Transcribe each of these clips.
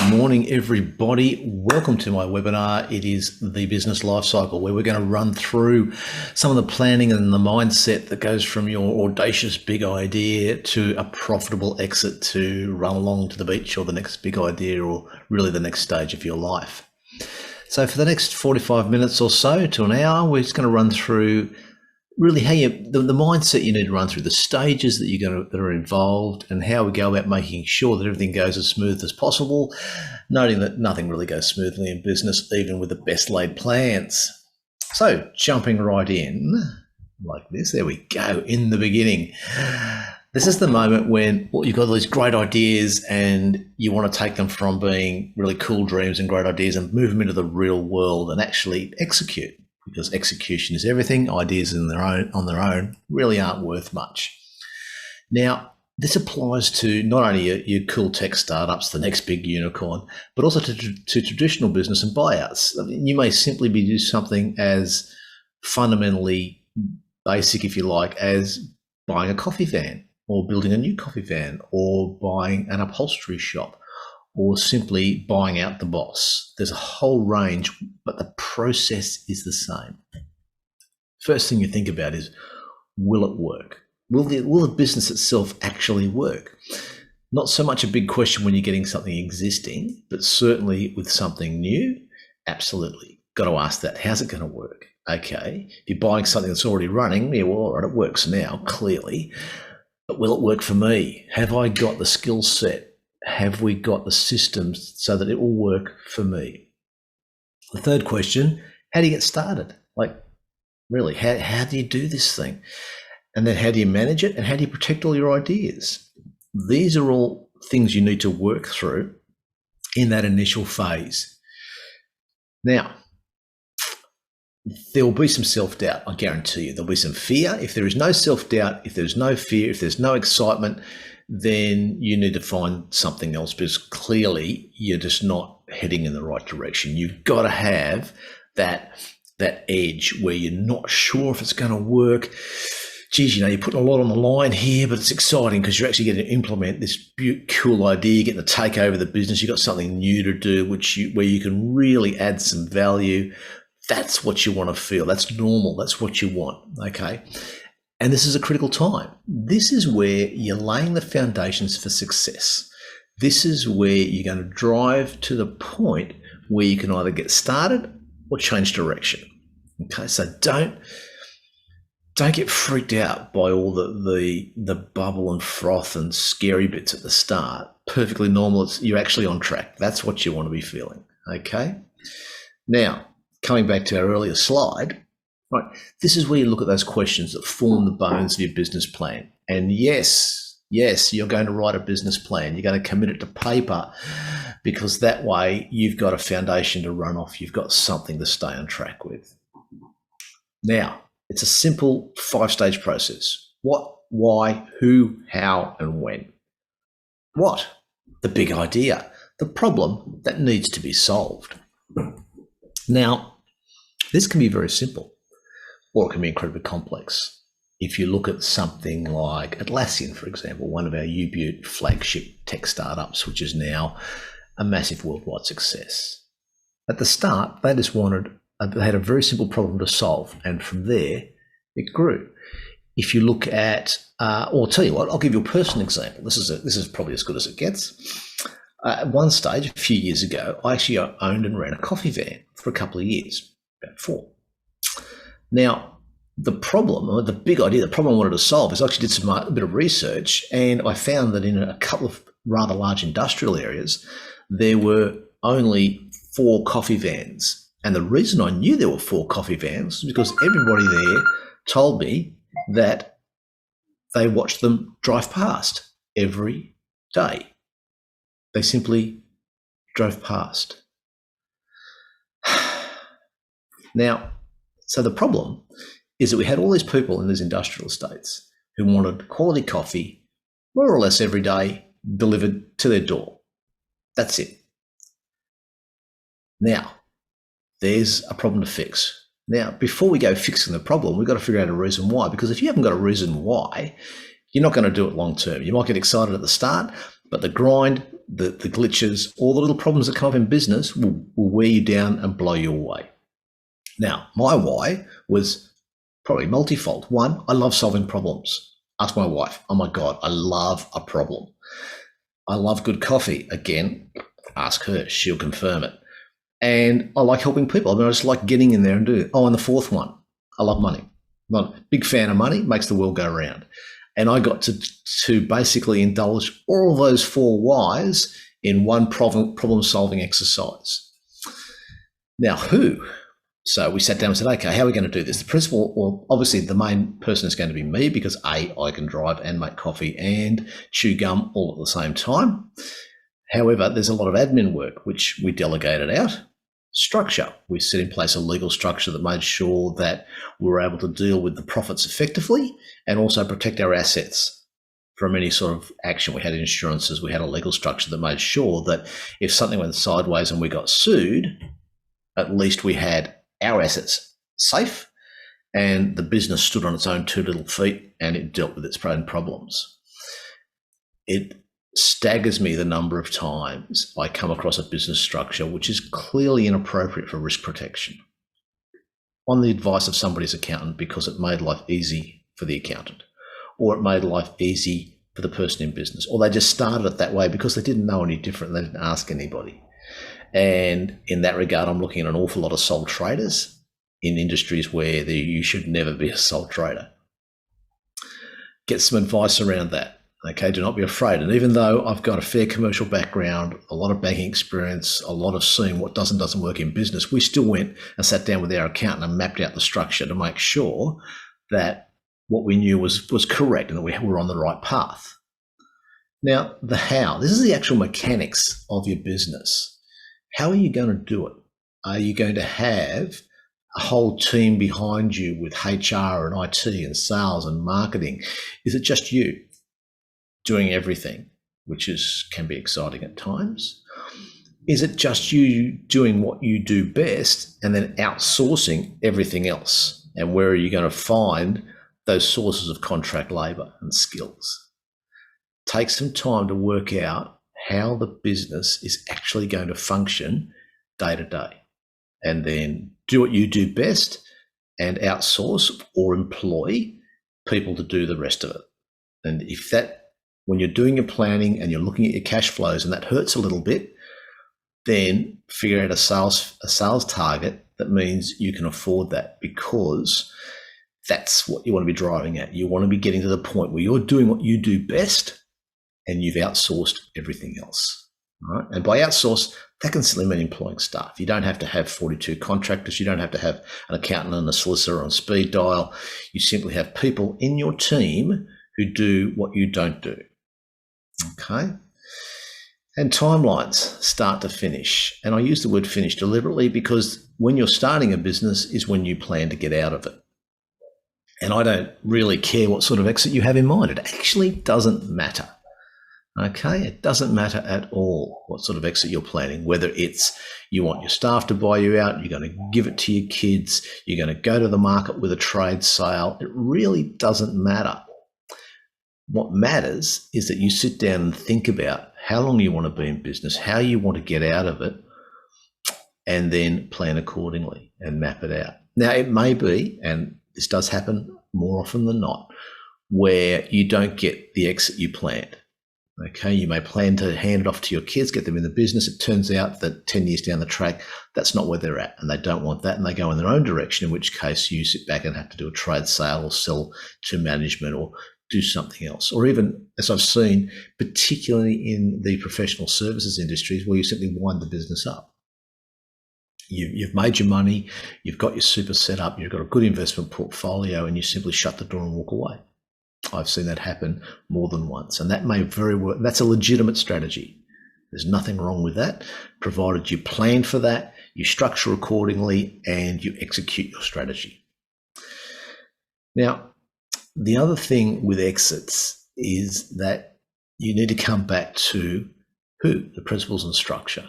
morning, everybody. Welcome to my webinar. It is the business life cycle, where we're going to run through some of the planning and the mindset that goes from your audacious big idea to a profitable exit to run along to the beach or the next big idea or really the next stage of your life. So for the next 45 minutes or so to an hour, we're just going to run through really how the mindset you need to run through, the stages that are involved, and how we go about making sure that everything goes as smooth as possible, noting that nothing really goes smoothly in business, even with the best laid plans. So jumping right in like this, there we go, in the beginning. This is the moment when you've got all these great ideas and you want to take them from being really cool dreams and great ideas and move them into the real world and actually execute. Because execution is everything. Ideas on their own really aren't worth much. Now, this applies to not only your cool tech startups, the next big unicorn, but also to traditional business and buyouts. I mean, you may simply be doing something as fundamentally basic, if you like, as buying a coffee van or building a new coffee van or buying an upholstery shop, or simply buying out the boss. There's a whole range, but the process is the same. First thing you think about is, will it work? Will the business itself actually work? Not so much a big question when you're getting something existing, but certainly with something new, absolutely. Got to ask that, how's it going to work? Okay, if you're buying something that's already running, yeah, well, all right, it works now, clearly, but will it work for me? Have I got the skill set? Have we got the systems so that it will work for me? The third question, how do you get started? Like, really, how do you do this thing? And then how do you manage it? And how do you protect all your ideas? These are all things you need to work through in that initial phase. Now, there will be some self-doubt, I guarantee you. There'll be some fear. If there is no self-doubt, if there's no fear, if there's no excitement, then you need to find something else, because clearly you're just not heading in the right direction. You've got to have that edge where you're not sure if it's going to work. Geez, you're putting a lot on the line here, but it's exciting because you're actually getting to implement this cool idea, you're getting to take over the business. You've got something new to do, where you can really add some value. That's what you want to feel. That's normal. That's what you want. Okay. And this is a critical time. This is where you're laying the foundations for success. This is where you're going to drive to the point where you can either get started or change direction. Okay, so don't get freaked out by all the bubble and froth and scary bits at the start. Perfectly normal. You're actually on track. That's what you want to be feeling. Okay. Now, coming back to our earlier slide. Right, this is where you look at those questions that form the bones of your business plan. And yes, you're going to write a business plan. You're going to commit it to paper, because that way you've got a foundation to run off. You've got something to stay on track with. Now, it's a simple 5-stage process. What, why, who, how, and when. What? The big idea, the problem that needs to be solved. Now, this can be very simple, or it can be incredibly complex. If you look at something like Atlassian, for example, one of our U-Butte flagship tech startups, which is now a massive worldwide success. At the start, they had a very simple problem to solve, and from there, it grew. If you look at, or I'll tell you what, I'll give you a personal example. This is probably as good as it gets. At one stage, a few years ago, I actually owned and ran a coffee van for a couple of years, about 4. Now, the problem, or the big idea, the problem I wanted to solve is I actually did a bit of research, and I found that in a couple of rather large industrial areas, there were only 4 coffee vans. And the reason I knew there were 4 coffee vans was because everybody there told me that they watched them drive past every day. They simply drove past. Now, so the problem is that we had all these people in these industrial estates who wanted quality coffee, more or less every day, delivered to their door. That's it. Now, there's a problem to fix. Now, before we go fixing the problem, we've got to figure out a reason why, because if you haven't got a reason why, you're not going to do it long term. You might get excited at the start, but the grind the glitches, all the little problems that come up in business will wear you down and blow you away. Now, my why was probably multifold. One, I love solving problems. Ask my wife. Oh my God, I love a problem. I love good coffee. Again, ask her. She'll confirm it. And I like helping people. I mean, I just like getting in there and doing it. Oh, and the fourth one, I love money. I'm a big fan of money, makes the world go round. And I got to basically indulge all those 4 whys in one problem-solving exercise. Now, who? So we sat down and said, okay, how are we going to do this? The principal, well, obviously the main person is going to be me because A, I can drive and make coffee and chew gum all at the same time. However, there's a lot of admin work, which we delegated out. Structure. We set in place a legal structure that made sure that we were able to deal with the profits effectively and also protect our assets from any sort of action. We had insurances. We had a legal structure that made sure that if something went sideways and we got sued, at least we had our assets safe and the business stood on its own 2 little feet and it dealt with its own problems. It staggers me the number of times I come across a business structure which is clearly inappropriate for risk protection on the advice of somebody's accountant because it made life easy for the accountant, or it made life easy for the person in business, or they just started it that way because they didn't know any different. They didn't ask anybody. And in that regard, I'm looking at an awful lot of sole traders in industries where you should never be a sole trader. Get some advice around that. Okay, do not be afraid. And even though I've got a fair commercial background, a lot of banking experience, a lot of seeing what doesn't work in business, we still went and sat down with our accountant and mapped out the structure to make sure that what we knew was correct and that we were on the right path. Now, the how. This is the actual mechanics of your business. How are you going to do it? Are you going to have a whole team behind you with HR and IT and sales and marketing? Is it just you doing everything, which can be exciting at times? Is it just you doing what you do best and then outsourcing everything else? And where are you going to find those sources of contract labor and skills? Take some time to work out how the business is actually going to function day to day, and then do what you do best and outsource or employ people to do the rest of it. And if that, when you're doing your planning and you're looking at your cash flows and that hurts a little bit, then figure out a sales target that means you can afford that, because that's what you want to be driving at. You want to be getting to the point where you're doing what you do best and you've outsourced everything else. Right? And by outsource, that can simply mean employing staff. You don't have to have 42 contractors. You don't have to have an accountant and a solicitor on speed dial. You simply have people in your team who do what you don't do. Okay. And timelines, start to finish. And I use the word finish deliberately because when you're starting a business is when you plan to get out of it. And I don't really care what sort of exit you have in mind. It actually doesn't matter. Okay, it doesn't matter at all what sort of exit you're planning, whether it's you want your staff to buy you out, you're going to give it to your kids, you're going to go to the market with a trade sale. It really doesn't matter. What matters is that you sit down and think about how long you want to be in business, how you want to get out of it, and then plan accordingly and map it out. Now, it may be, and this does happen more often than not, where you don't get the exit you planned. Okay, you may plan to hand it off to your kids, get them in the business. It turns out that 10 years down the track, that's not where they're at, and they don't want that, and they go in their own direction, in which case you sit back and have to do a trade sale or sell to management or do something else. Or even, as I've seen, particularly in the professional services industries, where you simply wind the business up. You've made your money, you've got your super set up, you've got a good investment portfolio, and you simply shut the door and walk away. I've seen that happen more than once, and that may very well, that's a legitimate strategy. There's nothing wrong with that, provided you plan for that, you structure accordingly, and you execute your strategy. Now, the other thing with exits is that you need to come back to the principles and structure,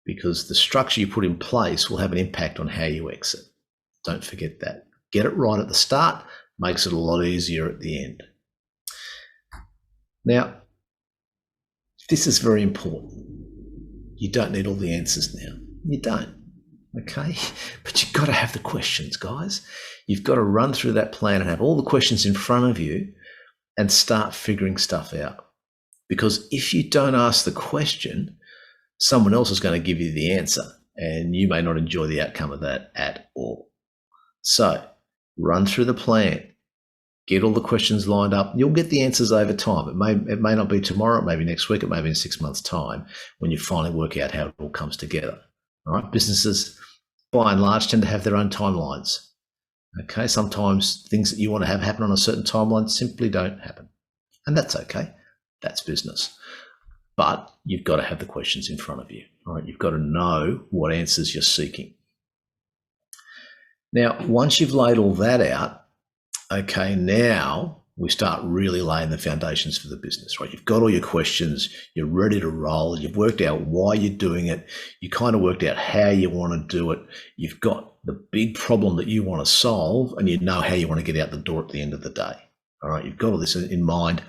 because the structure you put in place will have an impact on how you exit. Don't forget that. Get it right at the start, makes it a lot easier at the end. Now, This is very important. You don't need all the answers now. You don't. Okay? But you've got to have the questions, guys. You've got to run through that plan and have all the questions in front of you and start figuring stuff out. Because if you don't ask the question, someone else is going to give you the answer and you may not enjoy the outcome of that at all. So run through the plan, get all the questions lined up. You'll get the answers over time. It may not be tomorrow, it may be next week, it may be in 6 months' time when you finally work out how it all comes together. All right, businesses by and large tend to have their own timelines. Okay, sometimes things that you want to have happen on a certain timeline simply don't happen. And that's okay. That's business. But you've got to have the questions in front of you. All right, you've got to know what answers you're seeking. Now, once you've laid all that out, okay, now we start really laying the foundations for the business, right? You've got all your questions, you're ready to roll, you've worked out why you're doing it, you kind of worked out how you want to do it, you've got the big problem that you want to solve, and you know how you want to get out the door at the end of the day. All right, you've got all this in mind.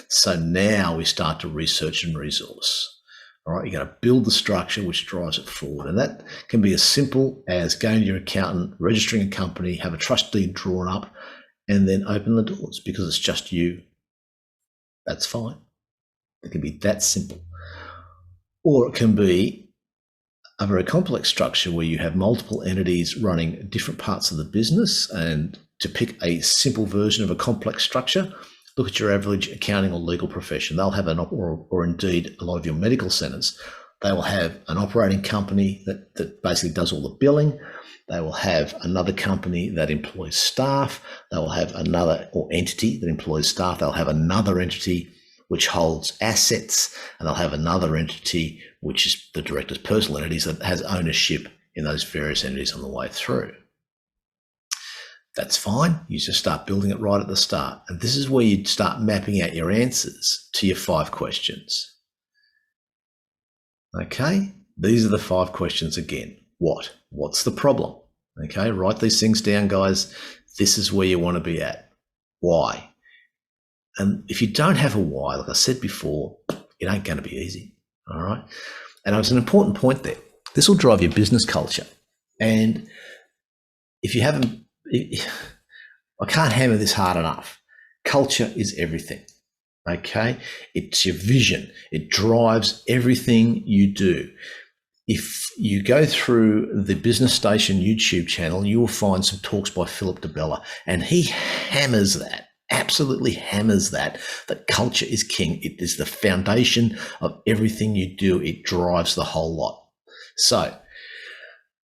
So now we start to research and resource. All right, you're going to build the structure which drives it forward. And that can be as simple as going to your accountant, registering a company, have a trust deed drawn up, and then open the doors because it's just you. That's fine. It can be that simple. Or it can be a very complex structure where you have multiple entities running different parts of the business. And to pick a simple version of a complex structure, look at your average accounting or legal profession. They'll have or indeed a lot of your medical centres, they will have an operating company that basically does all the billing. They will have another company that employs staff. They will have another entity that employs staff. They'll have another entity which holds assets, and they'll have another entity which is the director's personal entities that has ownership in those various entities on the way through. That's fine. You just start building it right at the start. And this is where you start mapping out your answers to your 5 questions. Okay, these are the 5 questions again. What? What's the problem? Okay, write these things down, guys. This is where you want to be at. Why? And if you don't have a why, like I said before, it ain't going to be easy. All right. And it's an important point there. This will drive your business culture. And if you haven't, I can't hammer this hard enough. Culture is everything. Okay. It's your vision. It drives everything you do. If you go through the Business Station YouTube channel, you will find some talks by Philip DeBella, and he hammers that, absolutely hammers that culture is king. It is the foundation of everything you do. It drives the whole lot. So,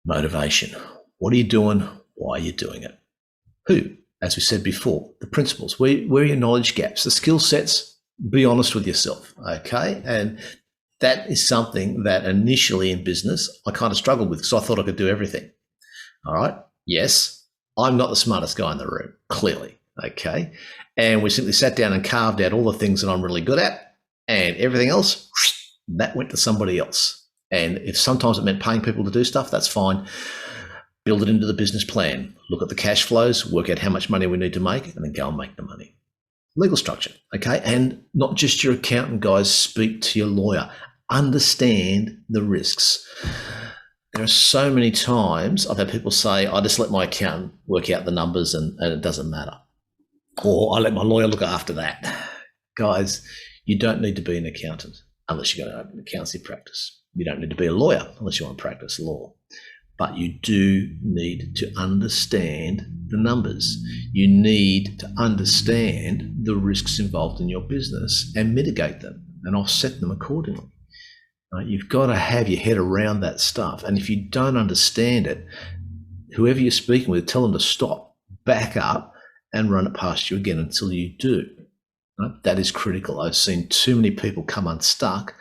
motivation. What are you doing? Why are you doing it? Who? As we said before, the principles. Where are your knowledge gaps? The skill sets, be honest with yourself, okay? And that is something that initially in business I kind of struggled with because I thought I could do everything. All right. Yes, I'm not the smartest guy in the room, clearly. Okay. And we simply sat down and carved out all the things that I'm really good at, and everything else, that went to somebody else. And if sometimes it meant paying people to do stuff, that's fine. Build it into the business plan. Look at the cash flows, work out how much money we need to make, and then go and make the money. Legal structure. Okay. And not just your accountant, guys, speak to your lawyer. Understand the risks. There are so many times I've had people say, I just let my accountant work out the numbers and it doesn't matter. Or I let my lawyer look after that. Guys, you don't need to be an accountant unless you're going to open an accountancy practice. You don't need to be a lawyer unless you want to practice law. But you do need to understand the numbers. You need to understand the risks involved in your business and mitigate them and offset them accordingly. You've got to have your head around that stuff. And if you don't understand it, whoever you're speaking with, tell them to stop, back up, and run it past you again until you do. That is critical. I've seen too many people come unstuck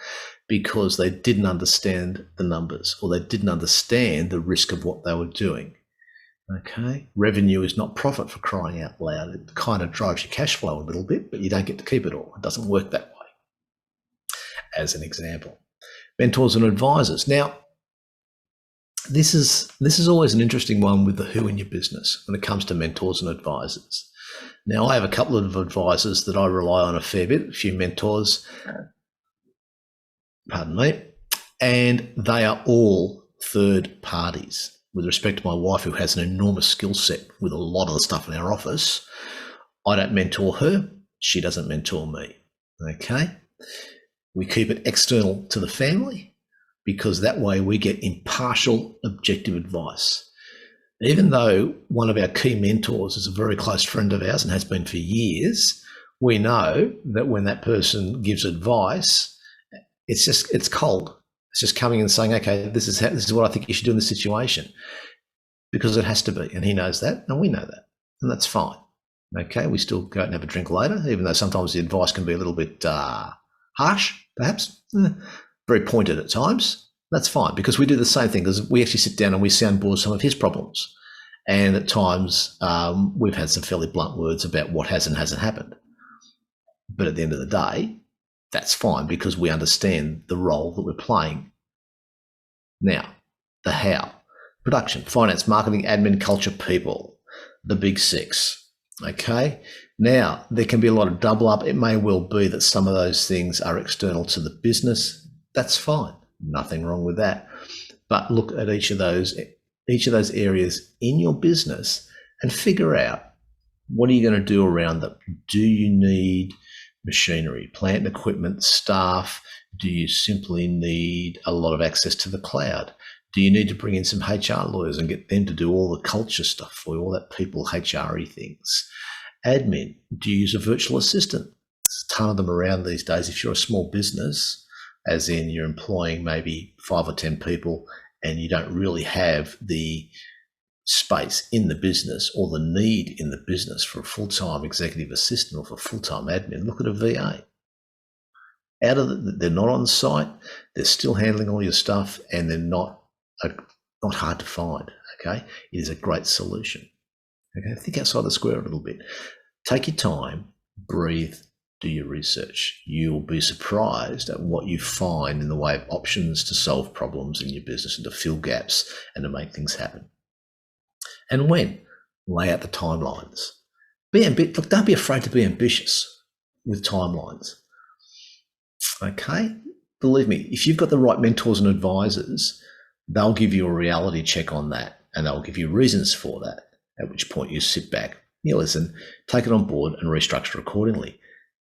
because they didn't understand the numbers or they didn't understand the risk of what they were doing. Okay. Revenue is not profit, for crying out loud. It kind of drives your cash flow a little bit, but you don't get to keep it all. It doesn't work that way. As an example. Mentors and advisors. Now, this is always an interesting one with the who in your business when it comes to mentors and advisors. Now, I have a couple of advisors that I rely on a fair bit, a few mentors. pardon me, and they are all third parties. With respect to my wife, who has an enormous skill set with a lot of the stuff in our office, I don't mentor her. She doesn't mentor me. Okay? We keep it external to the family because that way we get impartial, objective advice. Even though one of our key mentors is a very close friend of ours and has been for years, we know that when that person gives advice, it's cold. It's just coming and saying, okay, this is what I think you should do in this situation, because it has to be. And he knows that, and we know that, and that's fine. Okay, we still go out and have a drink later, even though sometimes the advice can be a little bit harsh, perhaps, very pointed at times. That's fine, because we do the same thing, because we actually sit down and we soundboard some of his problems. And at times we've had some fairly blunt words about what has and hasn't happened. But at the end of the day, that's fine, because we understand the role that we're playing. Now, the how. Production, finance, marketing, admin, culture, people, the big six. Okay? Now, there can be a lot of double up. It may well be that some of those things are external to the business. That's fine. Nothing wrong with that. But look at each of those areas in your business and figure out, what are you going to do around them? Do you need machinery, plant and equipment, staff? Do you simply need a lot of access to the cloud? Do you need to bring in some HR lawyers and get them to do all the culture stuff for you, all that people HR-y things? Admin, do you use a virtual assistant? There's a ton of them around these days. If you're a small business, as in you're employing maybe 5 or 10 people and you don't really have the space in the business or the need in the business for a full-time executive assistant or for full-time admin, look at a VA. They're not on site, they're still handling all your stuff, and they're not hard to find. Okay, it is a great solution. Okay, think outside the square a little bit. Take your time, breathe, do your research. You'll be surprised at what you find in the way of options to solve problems in your business and to fill gaps and to make things happen. And when? Lay out the timelines. Look, don't be afraid to be ambitious with timelines. Okay? Believe me, if you've got the right mentors and advisors, they'll give you a reality check on that, and they'll give you reasons for that, at which point you sit back, you listen, take it on board and restructure accordingly.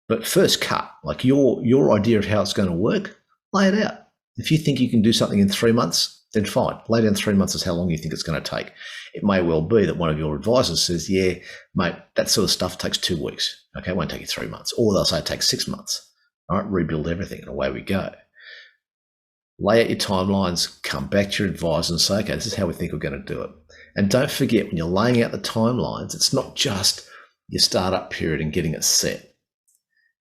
But first cut, like your idea of how it's going to work, lay it out. If you think you can do something in 3 months, then fine. Lay down 3 months is how long you think it's going to take. It may well be that one of your advisors says, yeah, mate, that sort of stuff takes 2 weeks. Okay, it won't take you 3 months. Or they'll say it takes 6 months. All right, rebuild everything and away we go. Lay out your timelines, come back to your advisor and say, okay, this is how we think we're going to do it. And don't forget, when you're laying out the timelines, it's not just your startup period and getting it set.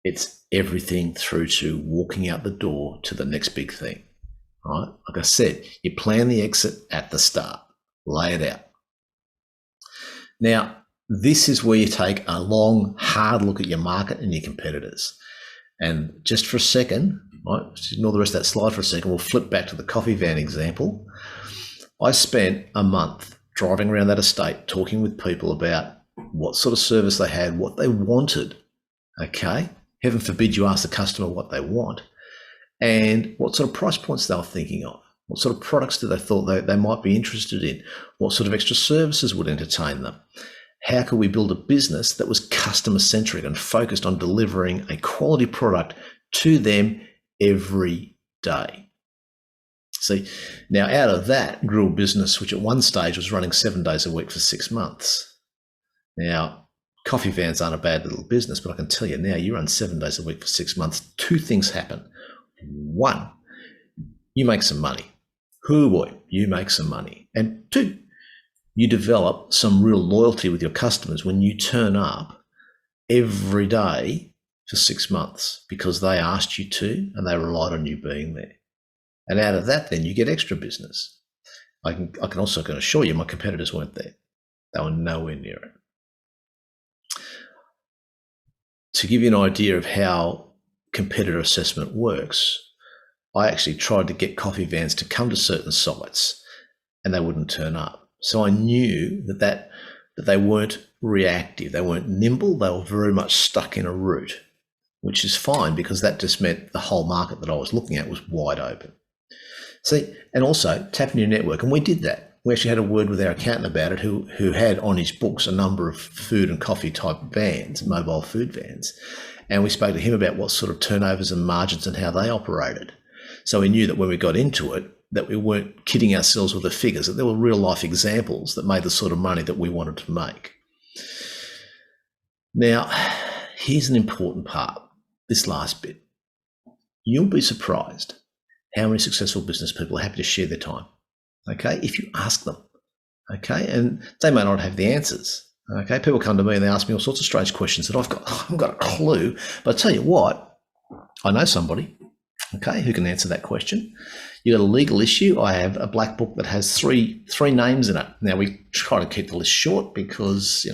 It's everything through to walking out the door to the next big thing. Right? Like I said, you plan the exit at the start. Lay it out. Now, this is where you take a long, hard look at your market and your competitors. And just for a second, right, just ignore the rest of that slide for a second. We'll flip back to the coffee van example. I spent a month driving around that estate, talking with people about what sort of service they had, what they wanted. Okay? Heaven forbid you ask the customer what they want, and what sort of price points they were thinking of. What sort of products do they thought they might be interested in? What sort of extra services would entertain them? How could we build a business that was customer-centric and focused on delivering a quality product to them every day? See, now out of that grew a business which at one stage was running 7 days a week for 6 months. Now, coffee vans aren't a bad little business, but I can tell you now, you run 7 days a week for 6 months, 2 things happen. 1, you make some money. Hoo boy, you make some money. And 2, you develop some real loyalty with your customers when you turn up every day for 6 months because they asked you to and they relied on you being there. And out of that, then you get extra business. I can also assure you my competitors weren't there. They were nowhere near it. To give you an idea of how competitor assessment works, I actually tried to get coffee vans to come to certain sites and they wouldn't turn up. So I knew that they weren't reactive, they weren't nimble, they were very much stuck in a route. which is fine because that just meant the whole market that I was looking at was wide open. See, and also tap into your network. And we did that. We actually had a word with our accountant about it, who had on his books a number of food and coffee type vans, mobile food vans. And we spoke to him about what sort of turnovers and margins and how they operated. So we knew that when we got into it, that we weren't kidding ourselves with the figures, that there were real life examples that made the sort of money that we wanted to make. Now, here's an important part, this last bit. You'll be surprised how many successful business people are happy to share their time, okay, if you ask them, okay, and they may not have the answers, okay. People come to me and they ask me all sorts of strange questions that I haven't got a clue, but I tell you what, I know somebody, okay, who can answer that question. You got a legal issue, I have a black book that has three names in it. Now, we try to keep the list short because,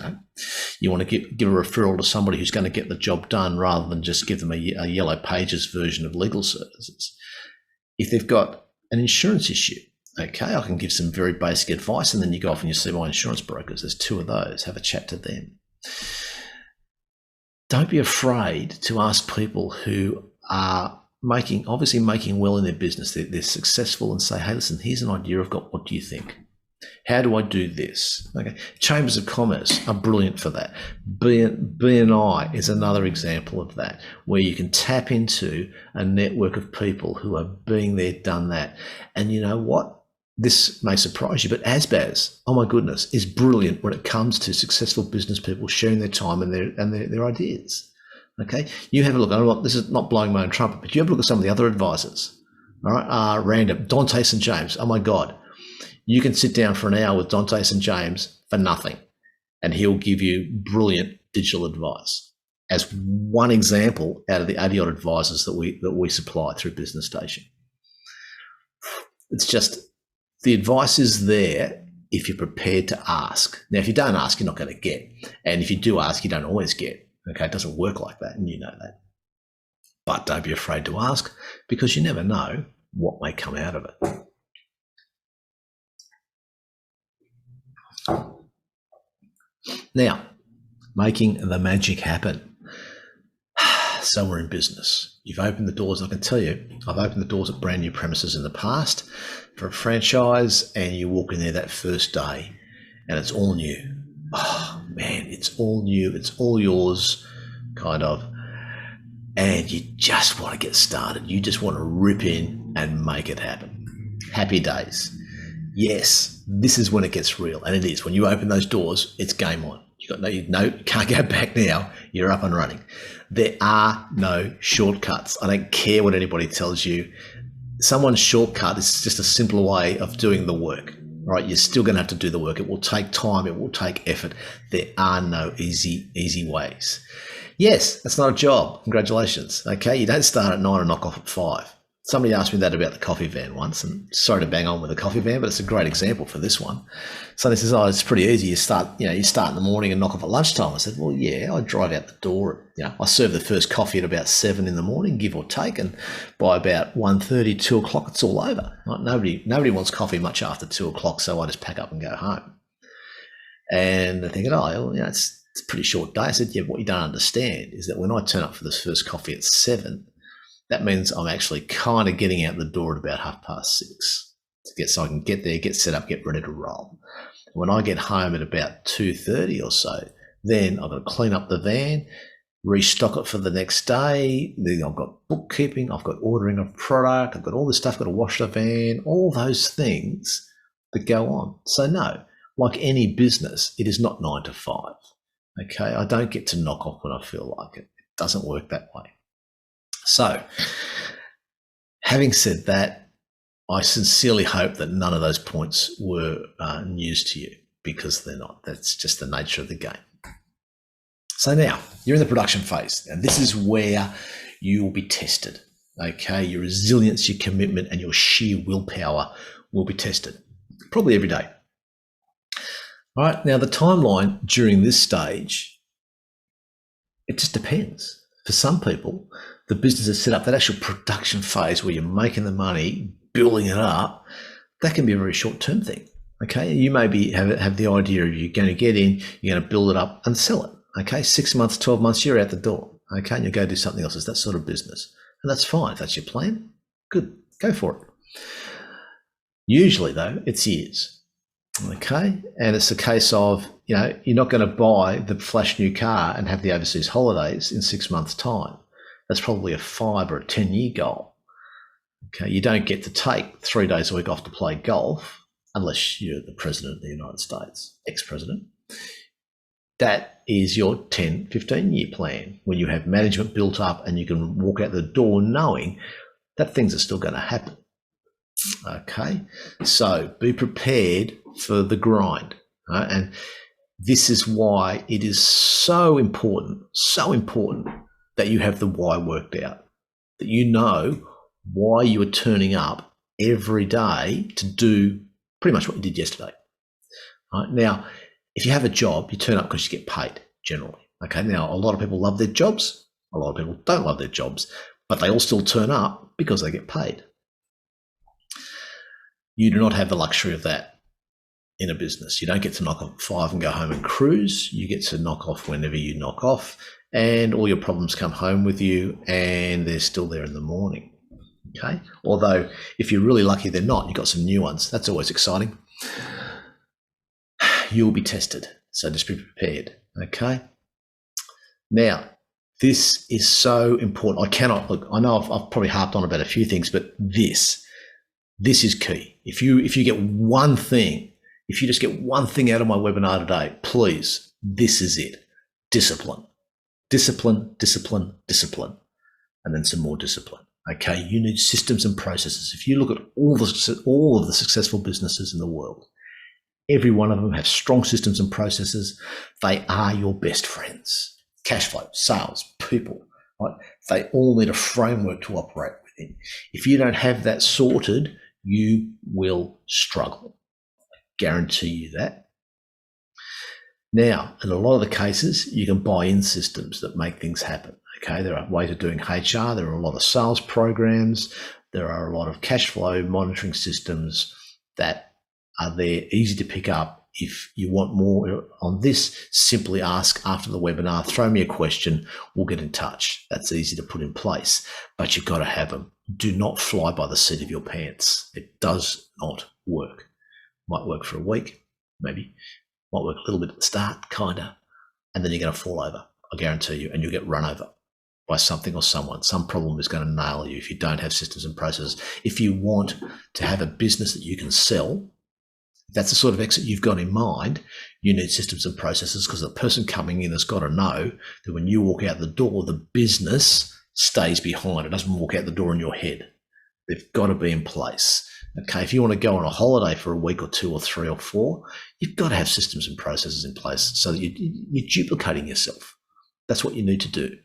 you want to give a referral to somebody who's going to get the job done rather than just give them a yellow pages version of legal services. If they've got an insurance issue, okay, I can give some very basic advice, and then you go off and you see my insurance brokers. There's 2 of those. Have a chat to them. Don't be afraid to ask people who are obviously making well in their business. They're successful, and say, hey, listen, here's an idea I've got. What do you think? How do I do this? Okay. Chambers of Commerce are brilliant for that. B&I is another example of that, where you can tap into a network of people who are being there, done that. And you know what? This may surprise you, but ASBAS, oh my goodness, is brilliant when it comes to successful business people sharing their time and their ideas. Okay, you have a look. This is not blowing my own trumpet, but you have a look at some of the other advisors. All right, random Dante St. James. Oh my God. You can sit down for an hour with Dante St. James for nothing, and he'll give you brilliant digital advice. As one example out of the 80 odd advisors that we supply through Business Station. It's just, the advice is there if you're prepared to ask. Now, if you don't ask, you're not going to get. And if you do ask, you don't always get. Okay, it doesn't work like that, and you know that. But don't be afraid to ask, because you never know what may come out of it. Now, making the magic happen. So we're in business. You've opened the doors. I can tell you, I've opened the doors at brand new premises in the past for a franchise, and you walk in there that first day and it's all new. Oh man, it's all new. It's all yours, kind of. And you just want to get started. You just want to rip in and make it happen. Happy days. Yes, this is when it gets real, and it is. When you open those doors, it's game on. You can't go back now. You're up and running. There are no shortcuts. I don't care what anybody tells you. Someone's shortcut is just a simpler way of doing the work, right? You're still going to have to do the work. It will take time. It will take effort. There are no easy ways. Yes, that's not a job. Congratulations. Okay, you don't start at 9 and knock off at 5. Somebody asked me that about the coffee van once, and sorry to bang on with the coffee van, but it's a great example for this one. So this is, it's pretty easy. You start in the morning and knock off at lunchtime. I said, well, yeah, I drive out the door. I serve the first coffee at about 7 in the morning, give or take, and by about 1:30, 2 o'clock, it's all over. Right? Nobody wants coffee much after 2 o'clock, so I just pack up and go home. And they're thinking, it's a pretty short day. I said, yeah, what you don't understand is that when I turn up for this first coffee at 7, that means I'm actually kind of getting out the door at about 6:30 so I can get there, get set up, get ready to roll. When I get home at about 2:30 or so, then I've got to clean up the van, restock it for the next day. Then I've got bookkeeping, I've got ordering of product, I've got all this stuff, I've got to wash the van, all those things that go on. So no, like any business, it is not 9 to 5. Okay, I don't get to knock off when I feel like it. It doesn't work that way. So, having said that, I sincerely hope that none of those points were news to you, because they're not. That's just the nature of the game. So now, you're in the production phase, and this is where you will be tested. Okay, your resilience, your commitment, and your sheer willpower will be tested, probably every day. All right, now the timeline during this stage, it just depends. For some people, the business is set up, that actual production phase where you're making the money, building it up, that can be a very short-term thing. Okay, you maybe have the idea of you're going to get in, you're going to build it up and sell it. Okay, 6 months, 12 months, you're out the door. okay, and you'll go do something else. It's that sort of business. And that's fine. If that's your plan, good, go for it. Usually, though, it's years, okay? And it's a case of, you're not going to buy the flash new car and have the overseas holidays in 6 months' time. That's probably a 5 or a 10-year goal. Okay, you don't get to take 3 days a week off to play golf unless you're the president of the United States, ex-president. That is your 10, 15-year plan when you have management built up and you can walk out the door knowing that things are still going to happen. Okay, so be prepared for the grind. Right? And this is why it is so important that you have the why worked out, that you know why you are turning up every day to do pretty much what you did yesterday. Right? Now, if you have a job, you turn up because you get paid generally. Okay, now a lot of people love their jobs, a lot of people don't love their jobs, but they all still turn up because they get paid. You do not have the luxury of that in a business. You don't get to knock off 5 and go home and cruise. You get to knock off whenever you knock off, and all your problems come home with you and they're still there in the morning. Okay, although if you're really lucky they're not, you've got some new ones. That's always exciting. You'll be tested, so just be prepared. Okay, now this is so important. I know I've probably harped on about a few things, but this is key. If you get one thing, if you just get one thing out of my webinar today, please, this is it. Discipline, discipline, discipline, discipline, and then some more discipline. Okay, you need systems and processes. If you look at all of the successful businesses in the world, every one of them have strong systems and processes. They are your best friends. Cash flow, sales, people, right? They all need a framework to operate within. If you don't have that sorted, you will struggle. I guarantee you that. Now, in a lot of the cases, you can buy in systems that make things happen. Okay, there are ways of doing HR. There are a lot of sales programs. There are a lot of cash flow monitoring systems that are there, easy to pick up. If you want more on this, simply ask after the webinar, throw me a question, we'll get in touch. That's easy to put in place, but you've got to have them. Do not fly by the seat of your pants. It does not work. Might work for a week, maybe. Might work a little bit at the start, kinda, and then you're going to fall over, I guarantee you, and you'll get run over by something or someone. Some problem is going to nail you if you don't have systems and processes. If you want to have a business that you can sell, if that's the sort of exit you've got in mind, you need systems and processes, because the person coming in has got to know that when you walk out the door, the business stays behind. It doesn't walk out the door in your head. They've got to be in place. Okay, if you want to go on a holiday for a week or 2 or 3 or 4, you've got to have systems and processes in place so that you're duplicating yourself. That's what you need to do.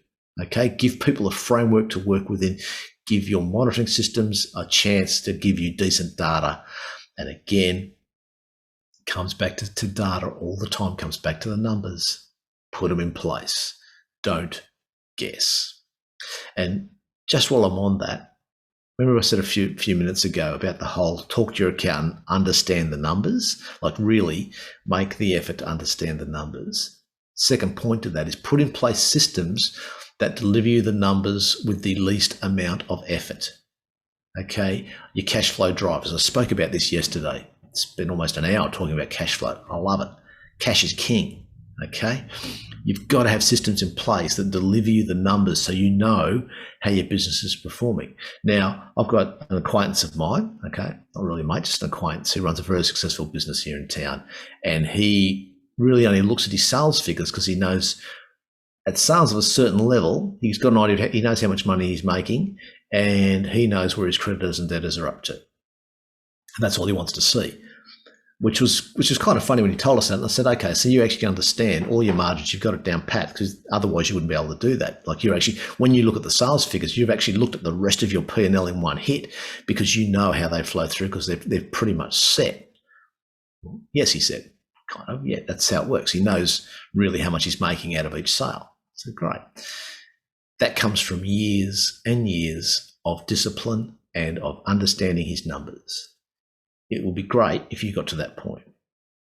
Okay, give people a framework to work within. Give your monitoring systems a chance to give you decent data. And again, comes back to data all the time, comes back to the numbers. Put them in place. Don't guess. And just while I'm on that, remember I said a few minutes ago about the whole talk to your accountant, understand the numbers, like really make the effort to understand the numbers. Second point to that is put in place systems that deliver you the numbers with the least amount of effort. Okay, your cash flow drivers. I spoke about this yesterday. It's been almost an hour talking about cash flow. I love it. Cash is king. Okay, you've got to have systems in place that deliver you the numbers so you know how your business is performing. Now, I've got an acquaintance of mine, okay, not really a mate, just an acquaintance who runs a very successful business here in town, and he really only looks at his sales figures because he knows at sales of a certain level, he's got an idea of he knows how much money he's making, and he knows where his creditors and debtors are up to. And that's all he wants to see. Which was kind of funny when he told us that. And I said, okay, so you actually can understand all your margins. You've got it down pat, because otherwise you wouldn't be able to do that. Like you're actually, when you look at the sales figures, you've actually looked at the rest of your P&L in one hit because you know how they flow through because they're pretty much set. Yes, he said, kind of, yeah, that's how it works. He knows really how much he's making out of each sale. So great. That comes from years and years of discipline and of understanding his numbers. It will be great if you got to that point.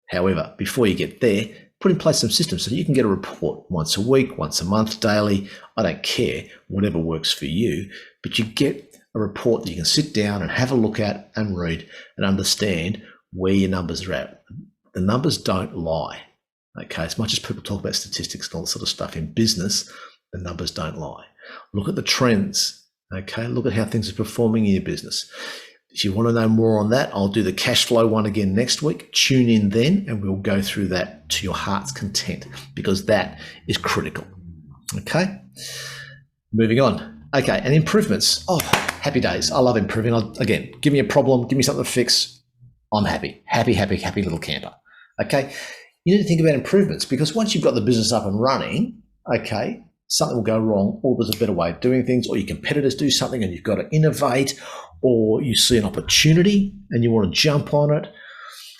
However, before you get there, Put in place some systems so that you can get a report once a week, once a month, daily. I don't care, whatever works for you, but you get a report that you can sit down and have a look at and read and understand where your numbers are at. The numbers don't lie. Okay, as much as people talk about statistics and all that sort of stuff in business, the numbers don't lie. Look at the trends. Okay, look at how things are performing in your business. If you want to know more on that, I'll do the cash flow one again next week. Tune in then and we'll go through that to your heart's content, because that is critical. Okay, moving on. Okay, and improvements. Oh, happy days. I love improving. Again, give me a problem, give me something to fix. I'm happy. Happy little camper. Okay, you need to think about improvements, because once you've got the business up and running, okay, something will go wrong, or there's a better way of doing things, or your competitors do something and you've got to innovate, or you see an opportunity and you want to jump on it.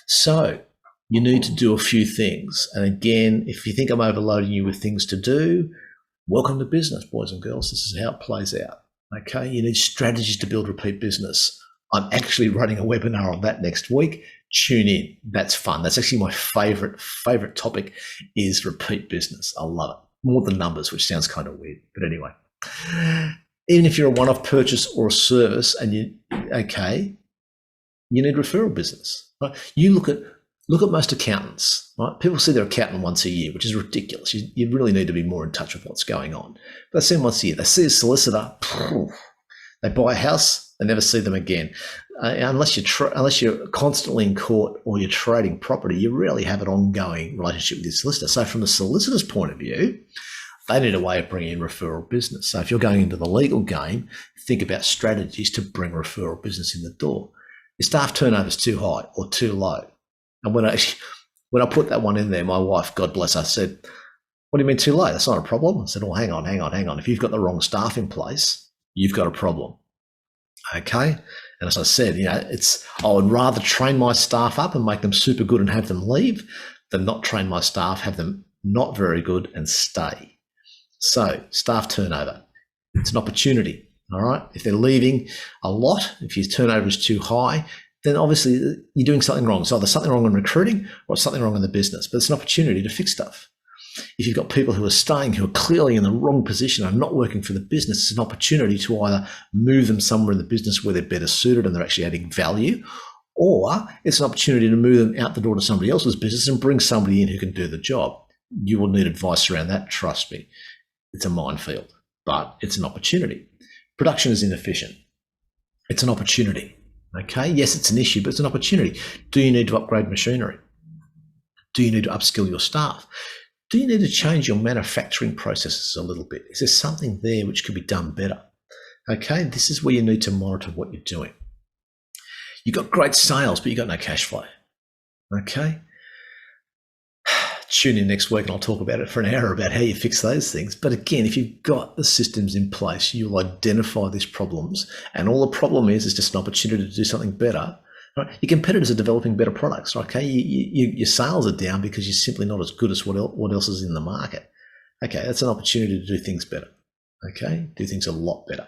So you need to do a few things. And again, if you think I'm overloading you with things to do, welcome to business, boys and girls. This is how it plays out. Okay, you need strategies to build repeat business. I'm actually running a webinar on that next week. Tune in. That's fun. That's actually my favorite topic is repeat business. I love it. More than numbers, which sounds kind of weird. But anyway, even if you're a one-off purchase or a service and you need referral business. Right? You look at most accountants. Right? People see their accountant once a year, which is ridiculous. You really need to be more in touch with what's going on. But they see them once a year. They see a solicitor. They buy a house. They never see them again. Unless you're constantly in court or you're trading property, you rarely have an ongoing relationship with your solicitor. So from the solicitor's point of view, they need a way of bringing in referral business. So if you're going into the legal game, think about strategies to bring referral business in the door. Your staff turnover is too high or too low. And when I put that one in there, my wife, God bless her, said, "What do you mean too low? That's not a problem." I said, "Oh, hang on. If you've got the wrong staff in place, you've got a problem." Okay. And as I said, I would rather train my staff up and make them super good and have them leave than not train my staff, have them not very good and stay. So staff turnover, it's an opportunity. All right. If they're leaving a lot, if your turnover is too high, then obviously you're doing something wrong. So there's something wrong in recruiting or something wrong in the business, but it's an opportunity to fix stuff. If you've got people who are staying, who are clearly in the wrong position and not working for the business, it's an opportunity to either move them somewhere in the business where they're better suited and they're actually adding value, or it's an opportunity to move them out the door to somebody else's business and bring somebody in who can do the job. You will need advice around that, trust me. It's a minefield, but it's an opportunity. Production is inefficient. It's an opportunity. Okay, yes, it's an issue, but it's an opportunity. Do you need to upgrade machinery? Do you need to upskill your staff? Do you need to change your manufacturing processes a little bit? Is there something there which could be done better? Okay, this is where you need to monitor what you're doing. You've got great sales, but you've got no cash flow. Okay? Tune in next week and I'll talk about it for an hour about how you fix those things. But again, if you've got the systems in place, you'll identify these problems, and all the problem is just an opportunity to do something better. Right? Your competitors are developing better products. Okay, your sales are down because you're simply not as good as what else is in the market. Okay, that's an opportunity to do things better. Okay, do things a lot better.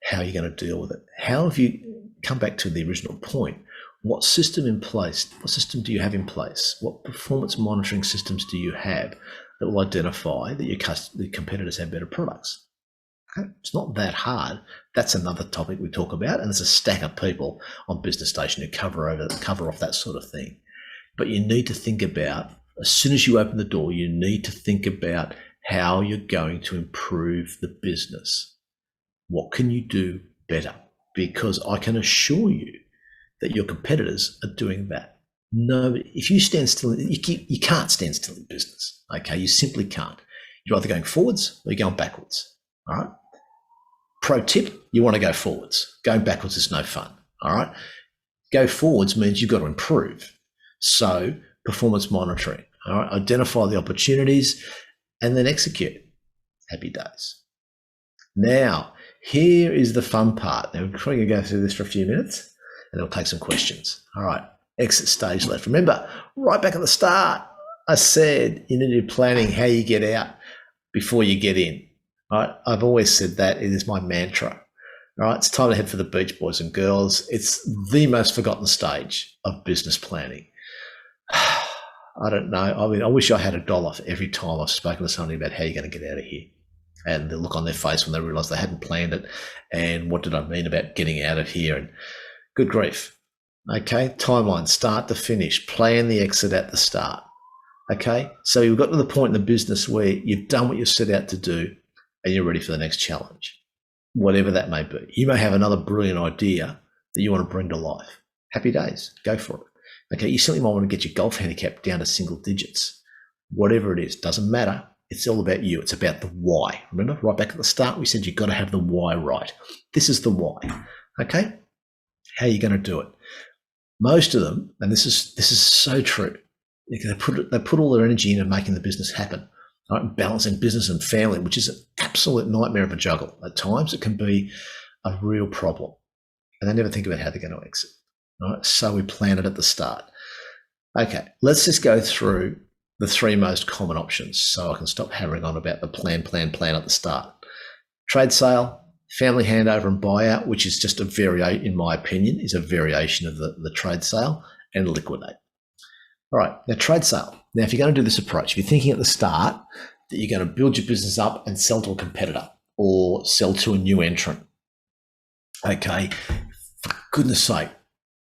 How are you going to deal with it? How have you come back to the original point? What system in place? What system do you have in place? What performance monitoring systems do you have that will identify that your competitors have better products? It's not that hard. That's another topic we talk about, and there's a stack of people on Business Station who cover off that sort of thing. But you need to think about, as soon as you open the door, you need to think about how you're going to improve the business. What can you do better? Because I can assure you that your competitors are doing that. No, if you stand still, you can't stand still in business. Okay, you simply can't. You're either going forwards or you're going backwards. All right. Pro tip, you want to go forwards. Going backwards is no fun, all right? Go forwards means you've got to improve. So performance monitoring, all right? Identify the opportunities and then execute. Happy days. Now, here is the fun part. Now, we're probably going to go through this for a few minutes and then we'll take some questions. All right, exit stage left. Remember, right back at the start, I said you need to be planning how you get out before you get in. Right? I've always said that. It is my mantra. All right, it's time to head for the beach, boys and girls. It's the most forgotten stage of business planning. I don't know. I mean, I wish I had $1 for every time I've spoken to somebody about how you're going to get out of here. And the look on their face when they realise they hadn't planned it. And what did I mean about getting out of here? And good grief. Okay, timeline, start to finish. Plan the exit at the start. Okay, so you've got to the point in the business where you've done what you set out to do and you're ready for the next challenge, whatever that may be. You may have another brilliant idea that you want to bring to life. Happy days, go for it. Okay, you certainly might want to get your golf handicap down to single digits. Whatever it is, doesn't matter. It's all about you. It's about the why. Remember, right back at the start, we said you've got to have the why right. This is the why. Okay, how are you going to do it? Most of them, and this is so true, they put all their energy into making the business happen, right? Balancing business and family, which is an absolute nightmare of a juggle. At times, it can be a real problem, and they never think about how they're going to exit. Right? So we plan it at the start. Okay, let's just go through the 3 most common options so I can stop hammering on about the plan at the start. Trade sale, family handover and buyout, which is just in my opinion, is a variation of the trade sale, and liquidate. All right, now trade sale. Now, if you're going to do this approach, if you're thinking at the start that you're going to build your business up and sell to a competitor or sell to a new entrant, okay, for goodness sake,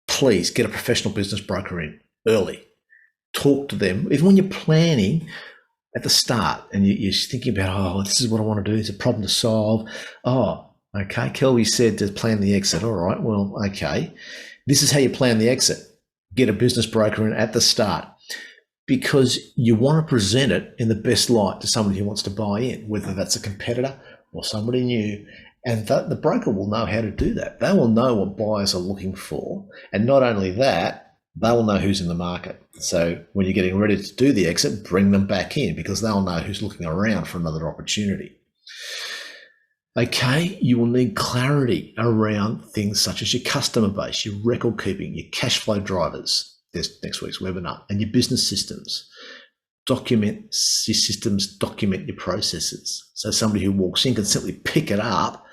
please get a professional business broker in early. Talk to them, even when you're planning at the start and you're thinking about, this is what I want to do. It's a problem to solve. Oh, okay. Kelby said to plan the exit. All right. Well, okay. This is how you plan the exit. Get a business broker in at the start because you want to present it in the best light to somebody who wants to buy in, whether that's a competitor or somebody new. And the broker will know how to do that. They will know what buyers are looking for. And not only that, they will know who's in the market. So when you're getting ready to do the exit, bring them back in because they'll know who's looking around for another opportunity. Okay, you will need clarity around things such as your customer base, your record keeping, your cash flow drivers. There's next week's webinar, and your business systems. Document your systems, document your processes. So somebody who walks in can simply pick it up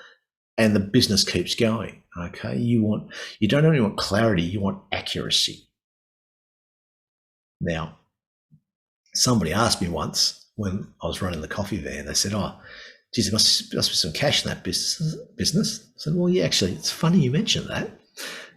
and the business keeps going. Okay, you don't only want clarity, you want accuracy. Now, somebody asked me once when I was running the coffee van, they said, geez, there must be some cash in that business. I said, well, yeah, actually, it's funny you mentioned that.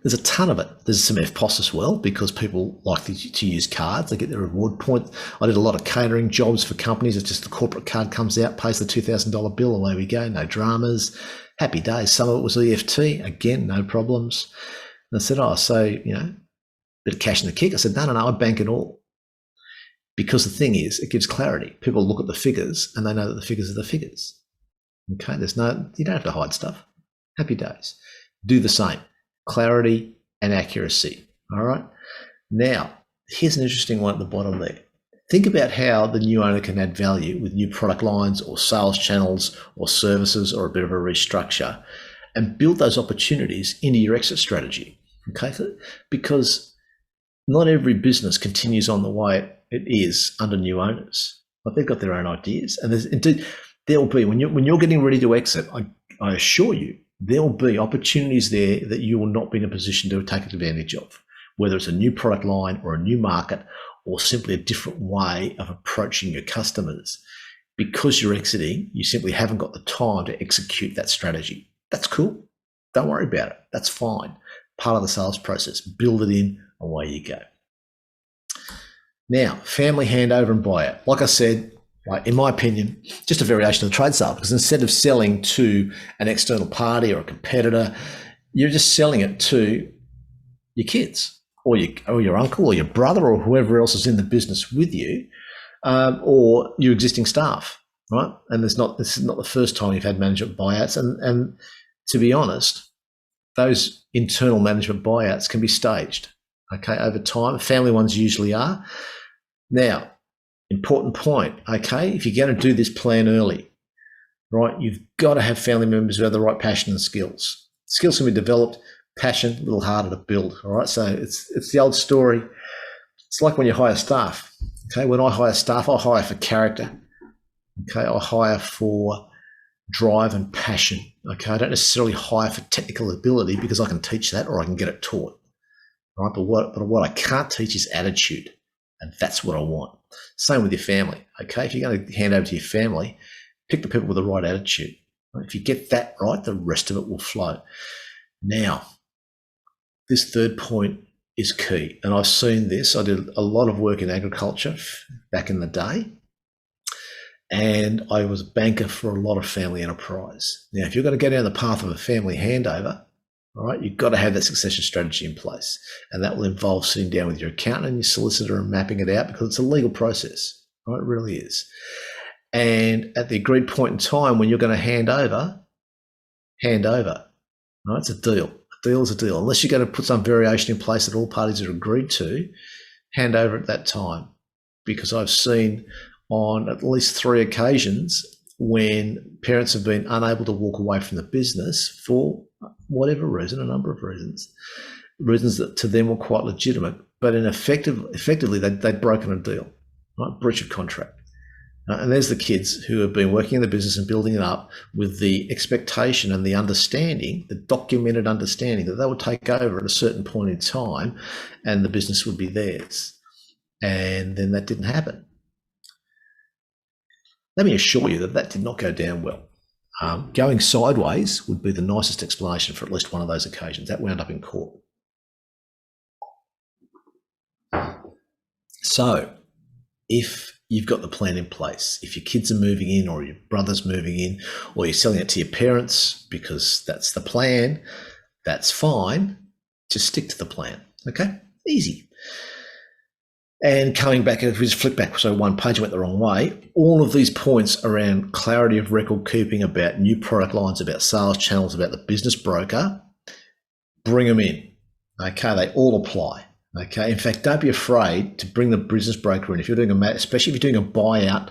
There's a ton of it. There's some FPOS as well because people like to use cards. They get their reward points. I did a lot of catering jobs for companies. It's just the corporate card comes out, pays the $2,000 bill, away we go, no dramas. Happy days. Some of it was EFT. Again, no problems. And I said, bit of cash in the kick. I said, no, I bank it all. Because the thing is, it gives clarity. People look at the figures and they know that the figures are the figures. Okay, you don't have to hide stuff. Happy days. Do the same. Clarity and accuracy. All right. Now, here's an interesting one at the bottom there. Think about how the new owner can add value with new product lines or sales channels or services or a bit of a restructure and build those opportunities into your exit strategy. Okay, because not every business continues on the way it is under new owners. But they've got their own ideas, and there will be when you're getting ready to exit. I assure you, there will be opportunities there that you will not be in a position to take advantage of, whether it's a new product line or a new market or simply a different way of approaching your customers. Because you're exiting, you simply haven't got the time to execute that strategy. That's cool. Don't worry about it. That's fine. Part of the sales process. Build it in, away you go. Now, family handover and buyout. Like I said, in my opinion, just a variation of the trade sale, because instead of selling to an external party or a competitor, you're just selling it to your kids or your uncle or your brother or whoever else is in the business with you, or your existing staff, right? And this is not the first time you've had management buyouts. And to be honest, those internal management buyouts can be staged, okay, over time. Family ones usually are. Now, important point, okay, if you're going to do this plan early, right, you've got to have family members who have the right passion and skills. Skills can be developed, passion, a little harder to build, all right? So it's the old story. It's like when you hire staff, okay? When I hire staff, I hire for character, okay? I hire for drive and passion, okay? I don't necessarily hire for technical ability because I can teach that or I can get it taught, right? But what I can't teach is attitude. And that's what I want. Same with your family, okay? If you're going to hand over to your family, pick the people with the right attitude. If you get that right, the rest of it will flow. Now, this third point is key. And I've seen this. I did a lot of work in agriculture back in the day. And I was a banker for a lot of family enterprise. Now, if you're going to go down the path of a family handover, all right, you've got to have that succession strategy in place. And that will involve sitting down with your accountant and your solicitor and mapping it out, because it's a legal process. Right? It really is. And at the agreed point in time when you're going to hand over. Right? It's a deal. A deal is a deal. Unless you're going to put some variation in place that all parties are agreed to, hand over at that time. Because I've seen on at least 3 occasions when parents have been unable to walk away from the business for whatever reason, a number of reasons that to them were quite legitimate, but effectively they'd broken a deal, right? Breach of contract. And there's the kids who have been working in the business and building it up with the expectation and the understanding, the documented understanding that they would take over at a certain point in time and the business would be theirs. And then that didn't happen. Let me assure you that that did not go down well. Going sideways would be the nicest explanation for at least one of those occasions. That wound up in court. So if you've got the plan in place, if your kids are moving in or your brother's moving in or you're selling it to your parents because that's the plan, that's fine. Just stick to the plan, okay? Easy. And coming back, if we just flick back, so one page went the wrong way, all of these points around clarity of record keeping, about new product lines, about sales channels, about the business broker, bring them in, okay? They all apply, okay? In fact, don't be afraid to bring the business broker in. If you're doing especially if you're doing a buyout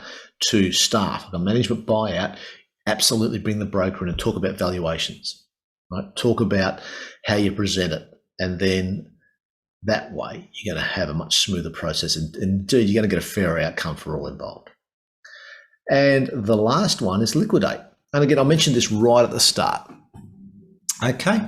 to staff, like a management buyout, absolutely bring the broker in and talk about valuations, right? Talk about how you present it, and then that way, you're going to have a much smoother process, and indeed, you're going to get a fairer outcome for all involved. And the last one is liquidate. And again, I mentioned this right at the start. Okay.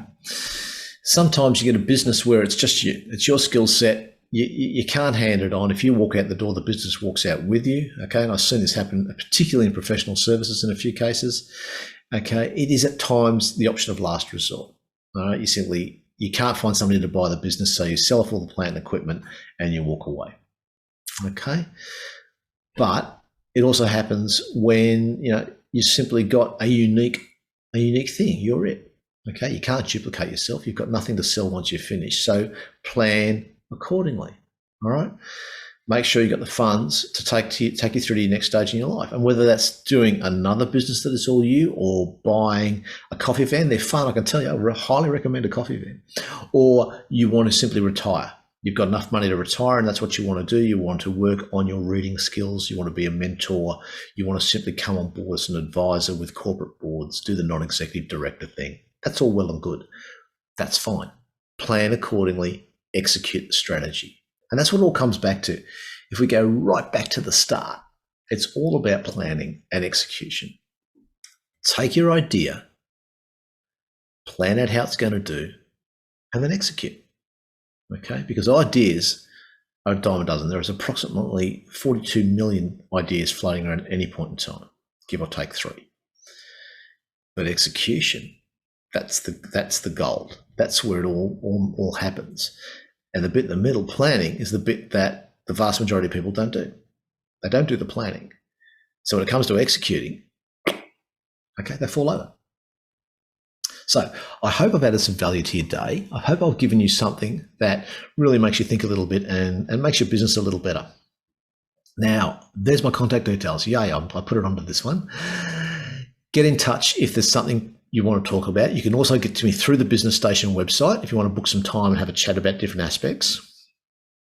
Sometimes you get a business where it's just you, it's your skill set. You can't hand it on. If you walk out the door, the business walks out with you. Okay. And I've seen this happen, particularly in professional services in a few cases. Okay. It is at times the option of last resort. All right. You can't find somebody to buy the business, so you sell off all the plant and equipment and you walk away. Okay. But it also happens when, you simply got a unique thing. You're it. Okay. You can't duplicate yourself. You've got nothing to sell once you're finished. So plan accordingly. All right. Make sure you've got the funds to take you through to your next stage in your life. And whether that's doing another business that is all you, or buying a coffee van, they're fun. I can tell you, I highly recommend a coffee van. Or you want to simply retire. You've got enough money to retire and that's what you want to do. You want to work on your reading skills. You want to be a mentor. You want to simply come on board as an advisor with corporate boards, do the non-executive director thing. That's all well and good. That's fine. Plan accordingly, execute the strategy. And that's what it all comes back to. If we go right back to the start, it's all about planning and execution. Take your idea, plan out how it's going to do, and then execute. Okay? Because ideas are a dime a dozen. There is approximately 42 million ideas floating around at any point in time, give or take 3. But execution, that's the gold. That's where it all happens. And the bit in the middle, planning, is the bit that the vast majority of people don't do. They don't do the planning. So when it comes to executing, okay, they fall over. So I hope I've added some value to your day. I hope I've given you something that really makes you think a little bit and makes your business a little better. Now, there's my contact details. Yay, I put it onto this one. Get in touch if there's something you want to talk about. You can also get to me through the Business Station website if you want to book some time and have a chat about different aspects.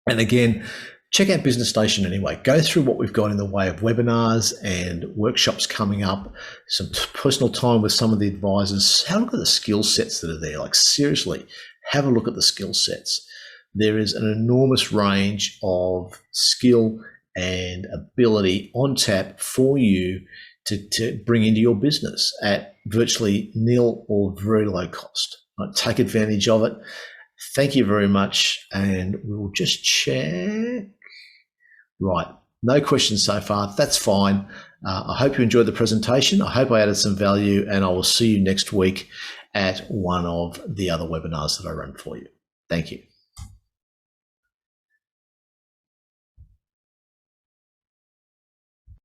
And again, check out Business Station anyway. Go through what we've got in the way of webinars and workshops coming up, some personal time with some of the advisors. Have a look at the skill sets that are there. Like seriously, have a look at the skill sets. There is an enormous range of skill and ability on tap for you to bring into your business at virtually nil or very low cost. Right? Take advantage of it. Thank you very much. And we'll just check. Right. No questions so far. That's fine. I hope you enjoyed the presentation. I hope I added some value, and I will see you next week at one of the other webinars that I run for you. Thank you.